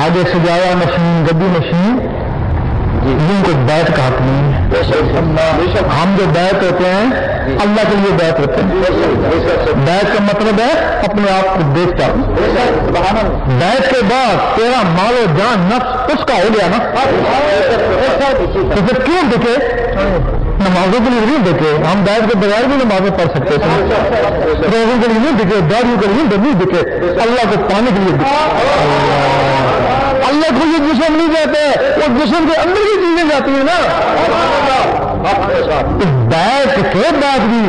آگے سجایا نشین گدی نشین جن کو بیت کا حق نہیں ہے. ہم جو بیت ہوتے ہیں اللہ کے لیے بیت ہوتے ہیں. بیت کا مطلب ہے اپنے آپ کو دیکھتا ہوں. بیت کے بعد تیرا مال و جان نفس اس کا ہو گیا نا, تو پھر کیوں دکھے؟ نمازوں کے لیے نہیں دکھے. ہم بیت کے بغیر بھی نمازیں پڑھ سکتے تھے. روزوں کے لیے نہیں دکھے, داڑیوں کے لیے نہیں دکھے, اللہ کو پانے کے لیے دکھے. اللہ کو یہ جسم نہیں جاتا ہے, وہ جسم کے اندر کی چیزیں جاتی ہیں نا. بیت کے بعد بھی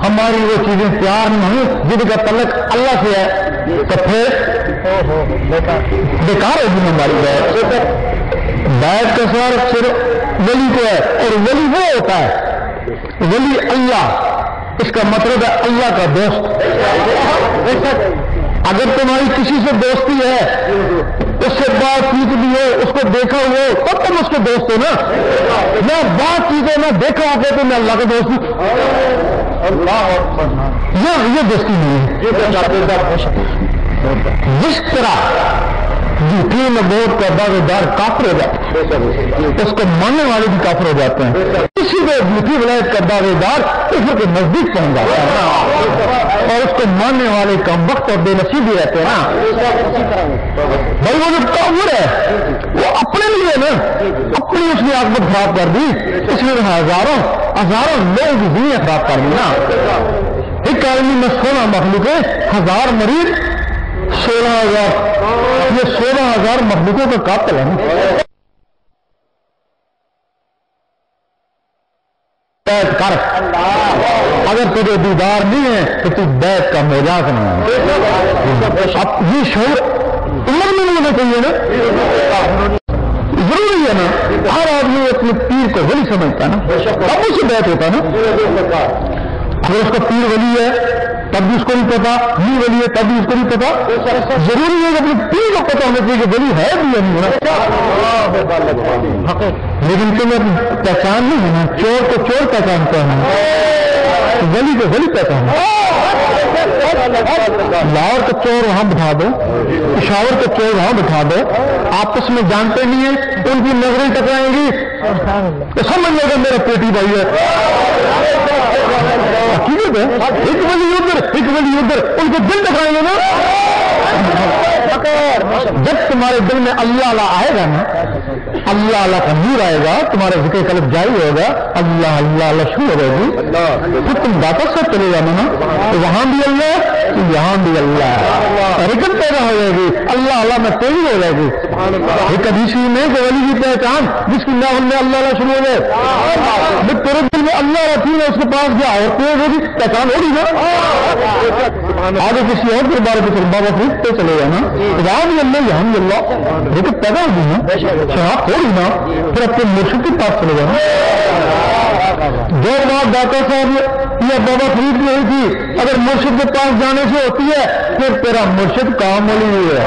ہماری وہ چیزیں تیار نہیں ہوئی جن کا تعلق اللہ سے ہے, تو پھر بیکار ہوگی ہماری بیت. بیت کا سوال صرف ولی کو ہے, اور ولی وہ ہوتا ہے ولی اللہ, اس کا مطلب ہے اللہ کا دوست. اگر تمہاری کسی سے دوستی ہے, اس سے بات چیت بھی ہو, اس کو دیکھا ہو, تب تم اس کے دوست ہو نا. نہ بات چیت ہے نہ دیکھا ہو تو میں اللہ کا دوست ہوں. یہ دوستی نہیں ہے. جس طرح جھوٹی نبوت کا دعوے دار کافر ہو جاتا ہے, اس کو ماننے والے بھی کافر ہو جاتے ہیں. اسی کو جھوٹی ولایت کا دعوے دار کفر کے نزدیک پہنچ جاتا ہے, اور اس کو ماننے والے کم وقت اور بے نصیب بھی رہتے ہیں نا. بھائی وہ جو کافر ہے وہ اپنے لیے نا, اپنی اس نے عاقبت خراب کر دی, اس نے ہزاروں لوگوں کی زندگیاں خراب کر دی نا. ایک آدمی میں 16 مخلوق ہے, 1000 مریض 16,000, یہ 16,000 مخلوقوں کا قاتل ہے. بیت کر, اگر تجھے دیدار نہیں ہے تو تو بیت کا مزاق نہیں ہے. اب یہ شعور عمر میں نہیں ہونا چاہیے نا, ضروری ہے نا. ہر آدمی اپنے پیر کو ولی سمجھتا ہے نا, اب اسے بیت ہوتا ہے نا. اگر اس کا پیر ولی ہے تب بھی اس کو نہیں پتا, نہیں ولی ہے تب بھی اس کو نہیں پتا. ضروری ہے کہ اپنے پیر کو پتا ہونا چاہیے کہ ولی ہے بھی یا نہیں ہے. لیکن تمہیں پہچان نہیں ہے نا, چور کو چور پہچانتا ہے, ولی کو ولی پہچانتا ہے. لاہور کا چور وہاں بٹھا دو, پشاور کا چور وہاں بٹھا دو, آپس میں جانتے نہیں ہیں, ان کی نظریں ٹکرائیں گی تو سمجھ لے گا میرا پیٹی بھائی ہے. حقیقت ہے, ایک ولی ادھر, ان کو دل ٹکرائیں گے نا. جب تمہارے دل میں اللہ اللہ آئے گا نا, اللہ اللہ کا نور آئے گا, تمہارا ذکر قلب جاری ہوگا, اللہ اللہ اللہ شروع ہو جائے گی, پھر تم واپس سے چلے جانا نا, وہاں بھی اللہ یہاں بھی اللہ, حرکت پیدا ہو جائے گی, اللہ اللہ میں تیزی ہو جائے گی. ایک حدیث میں کہ ولی کی پہچان جس کی ناول میں اللہ اللہ شروع ہو جائے, تیرے دل میں اللہ رکھی ہے, اس کے پاس گیا اور تیز ہوگی, پہچان ہوگی نا. آگے کسی اور کے بارے میں بابا فرید پہ چلے جانا, وہاں بھی اللہ یہاں بھی اللہ, حرکت پیدا ہوگی نا, شراب ہوگی نا, پھر اپنے مرشد کے پاس چلے جانا. جو بات داتا صاحب یا بابا فرید کی ہوئی تھی, اگر مرشد کے پاس جانے سے ہوتی ہے پھر تیرا مرشد کام والی ہے.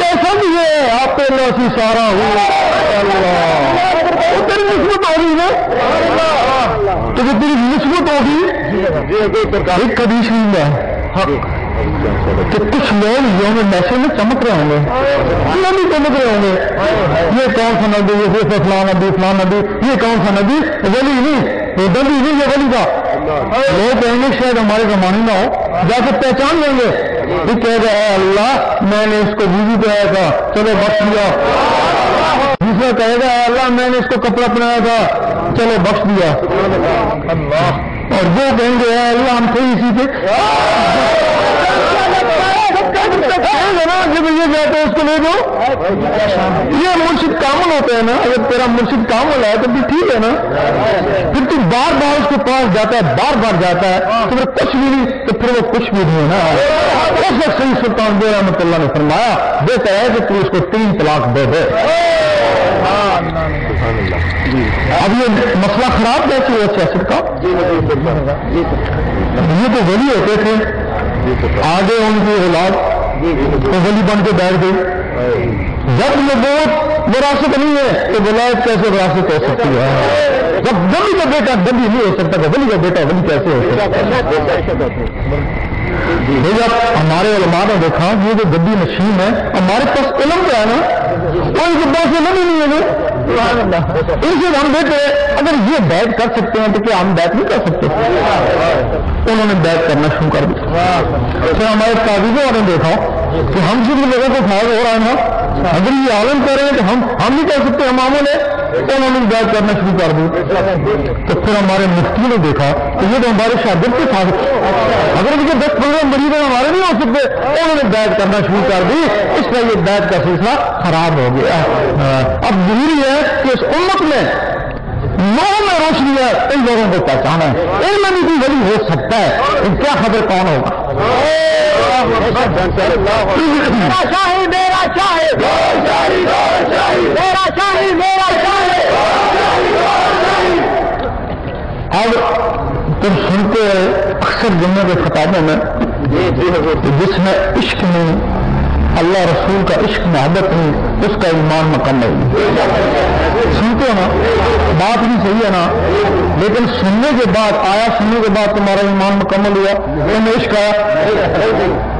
ایسا بھی ہے آپ پہ سی سارا ہوا تیری نسبت ہوگی نا, تو جو تیری نسبت ہوگی. ایک حدیث ہے کہ کچھ لوگ یوم محشر میں چمک رہے ہوں گے, نبی چمک رہے ہوں گے. یہ کون سا نبی, یہ فلان نبی, فلان نبی, یہ کون سا نبی, ولی نہیں, یہ نبی نہیں, یہ ولی کا. لوگ کہیں گے شاید ہمارے زمانے نہ ہو, جا کے پہچان لیں گے. یہ کہے گا اے اللہ میں نے اس کو بیوی پہنایا تھا, چلو بخش دیا. دوسرا کہے گا اے اللہ میں نے اس کو کپڑا پہنایا تھا, چلو بخش دیا. اور وہ کہیں گے اے اللہ ہم تھے اسی پہ, جب یہ کہتے ہیں اس کو لے دو. یہ مرشد کامل ہوتا ہے نا, اگر تیرا مرشد کامل ہے تو بھی ٹھیک ہے نا. پھر تو بار بار اس کے پاس جاتا ہے, بار بار جاتا ہے, تو پھر کچھ بھی نہیں, تو پھر وہ کچھ بھی نہیں ہے نا. اس وقت سید سلطان بے رحمۃ اللہ نے فرمایا بہتر ہے کہ تو اس کو 3 طلاق دے دے. اب یہ مسئلہ خراب کیسے ہوا سیاست کا؟ یہ تو ولی ہوتے تھے, آگے ان کی اولاد تو ولی بن کے بیٹھ گئی. جب نبوت وراثت نہیں ہے تو ولایت کیسے وراثت ہو سکتی ہے؟ جب ولی کا بیٹا ولی نہیں ہو سکتا تو ولی کا بیٹا ولی کیسے ہو سکتا ہے؟ جب ہمارے علماء نے دیکھا یہ جو گدی نشین ہے ہمارے پاس علم کیا ہے نا کوئی گدا سے علم ہی نہیں ہے ان سے ہم دیکھتے اگر یہ بیعت کر سکتے ہیں تو کیا ہم بیعت نہیں کر سکتے؟ انہوں نے بیعت کرنا شروع کر دیا. پھر ہمارے قاضیوں نے دیکھا کہ ہم سے بھی لوگوں کو فائدہ ہو رہا ہے نا اگر یہ عالم کر رہے ہیں تو ہم نہیں کر سکتے ہم عامل ہیں انہوں نے بیعت کرنا شروع کر دی. تو پھر ہمارے مفتی نے دیکھا کہ یہ تو ہمارے شاگرد کے ساتھ اگر ان کے 10-15 مریض ہمارے نہیں ہو سکتے انہوں نے بیعت کرنا شروع کر دی. اس لیے یہ بیعت کا سلسلہ خراب ہو گیا. اب ضروری ہے کہ اس امت میں لوگوں میں روشنی ہے ان لوگوں کو پہچانا ہے. ان میں بھی کوئی ولی ہو سکتا ہے کیا خبر کون ہوگا؟ میرا شاہی میرا شاہی میرا شاہی میرا شاہی. اب تم سنتے ہیں اکثر جمعے کے خطابوں میں جس میں عشق نہیں اللہ رسول کا عشق محبت نہیں اس کا ایمان مکمل نہیں. سنتے ہو نا بات بھی صحیح ہے نا لیکن سننے کے بعد آیا سننے کے بعد تمہارا ایمان مکمل ہوا تمہیں عشق آیا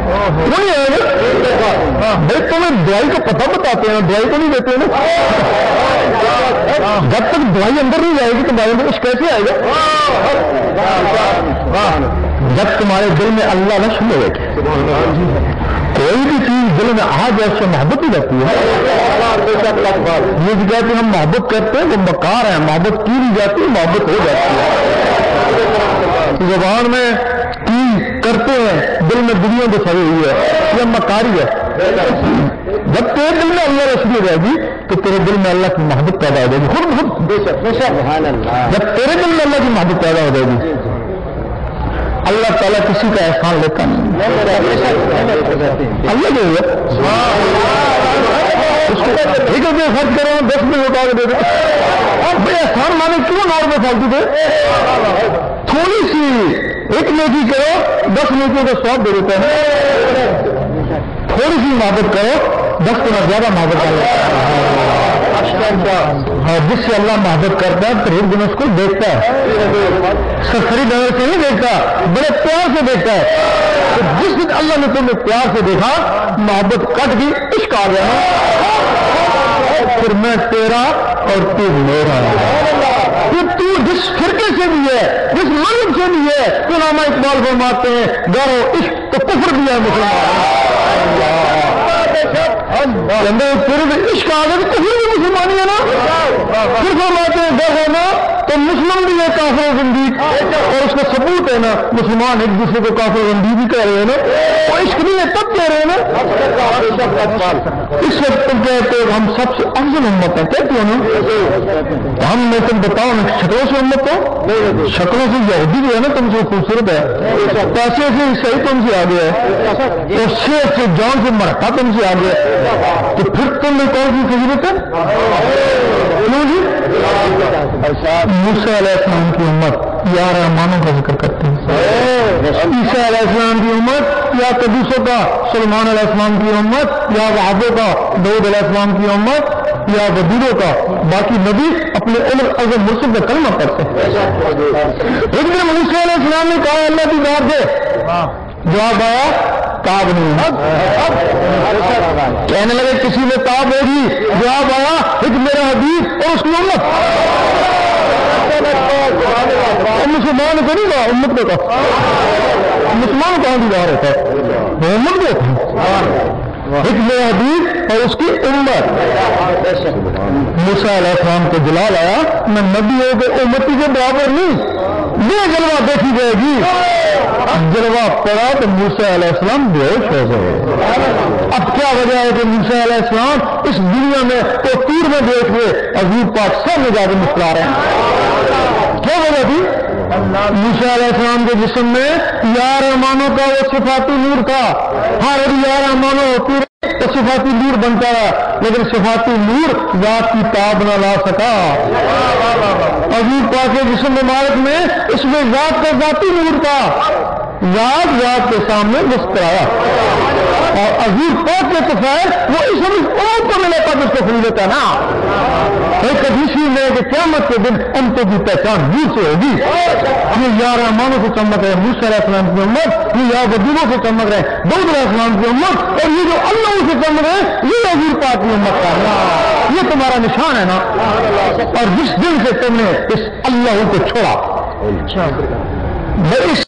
نہیں آئے گا بھائی تمہیں دوائی کا پتہ بتاتے ہیں دوائی کو نہیں دیتے نا جب تک دوائی اندر نہیں جائے گی تو دوائی اندر عشق کیسے آئے گا؟ جب تمہارے دل میں اللہ نہ شروع ہوئے کوئی بھی چیز دل میں آ جائے اس سے محبت ہی رہتی ہے. یہ کہتے ہیں ہم محبت کرتے ہیں وہ مکار ہے محبت کی نہیں جاتی محبت ہو جاتی ہے. زبان میں کی کرتے ہیں دل میں دنیا بسائی ہوئی ہے یہ مکاری ہے. جب تیرے دل میں اللہ رسول رہے گی تو تیرے دل میں اللہ کی محبت پیدا ہو جائے گی خود جب تیرے دل میں اللہ کی محبت پیدا ہو جائے گی. اللہ تعالیٰ کسی کا احسان لیتا نہیں اللہ جو ہے ٹھیک ہے خرچ کرو 10 میں اٹھا کے دے دے اور بھائی احسان مانے کیوں 9 روپئے فالتو دے تھوڑی سی ایک نیکی کرو 10 نیکیوں کا 100 دے دیتے ہیں. تھوڑی سی محبت کرو 10 گنا زیادہ محبت کرو. جس سے اللہ محبت کرتا ہے پھر ایک دن اس کو دیکھتا ہے سرسری نظر سے نہیں دیکھتا بڑے پیار سے دیکھتا ہے. تو جس دن اللہ نے تمہیں پیار سے دیکھا محبت کٹ گئی عشق آ گیا پھر میں تیرا اور تو میرا. تو جس فرقے سے بھی ہے جس مذہب سے بھی ہے تو علامہ اقبال فرماتے ہیں گرو عشق تو کفر بھی ہے مسلمان. عشق آ گیا تو کفر بھی مسلمانی ہے نا. پھر فرماتے ہیں گر ہونا تو مسلم بھی ہے کافر و زندیق اور اس کا ثبوت ہے نا مسلمان ایک دوسرے کو کافر و زندیق بھی کہہ رہے ہیں نا وہ عشق نہیں ہے تب کہہ رہے ہیں نا. اس وقت تم کہتے ہیں ہم سب سے افضل امت ہے کہتے ہو نا ہم میں تم بتاؤ نا شکلوں سے امت ہو شکلوں سے یہودی جو ہے نا تم سے خوبصورت ہے پیسے سے عیسائی تم سے آگے ہے اور صحت سے جان سے مرتا تم سے آگے ہے تو پھر تم میں کون سی فضیلت ہے؟ موسیٰ علیہ السلام کی امت یا رحمانوں کا ذکر کرتے ہیں عیسیٰ علیہ السلام کی امت یا قدوسوں کا سلمان علیہ السلام کی امت یا وہابوں کا داؤد علیہ السلام کی امت یا وزیروں کا باقی نبی اپنے اعظم مرسل کا کلمہ پڑھتے ہیں. ایک دن موسیٰ علیہ السلام نے کہا اللہ کی ذات دے جواب آیا تاب نہیں کہنے لگے کسی میں تاب ہوگی جواب آیا ایک میرا حبیب اور اس کی امت. مسلمان کو نہیں کہا امت کو کہا مسلمان کہاں بھی باہر ہوتا ہے امت کو ایک میرا حبیب اور اس کی امت. موسیٰ علیہ السلام کو جلال آیا میں نبی ہو کے امتی کے برابر نہیں یہ جلوہ دیکھی جائے گی. جلوہ پڑا تو موسیٰ علیہ السلام بے ہوش ہو گئے. اب کیا وجہ ہے کہ موسیٰ علیہ السلام اس دنیا میں تو تیر میں دیکھ ہوئے حضور پاک سب میں جا کے مسکرا رہے ہیں کیا وجہ تھی؟ موسیٰ علیہ السلام کے جسم میں یا رحمانوں کا وہ صفاتی نور تھا. ہر یا رحمانوں ہوتی تو صفاتی نور بنتا ہے لیکن صفاتی نور ذات کی تاب نہ لا سکا. حضور پاک کے جسم مبارک میں اس میں ذات کا ذاتی نور تھا ذات کے سامنے مسکرایا. اور حضور پاک کے طفیل وہ اس امت کو ملے تب اس کو فضیلت ہے نا. ایک حدیث میں کہ قیامت کے دن امتوں کی پہچان نور سے ہوگی. یہ یا رحمانوں سے چمک رہے موسیٰ علیہ السلام کی امت, یہ یا بدولوں سے چمک رہے داؤد علیہ السلام کی امت, اور یہ جو اللہ سے چمک رہے یہ حضور پاک کی امت کا. یہ تمہارا نشان ہے نا. اور جس دن سے تم نے اس اللہ کو چھوڑا, اس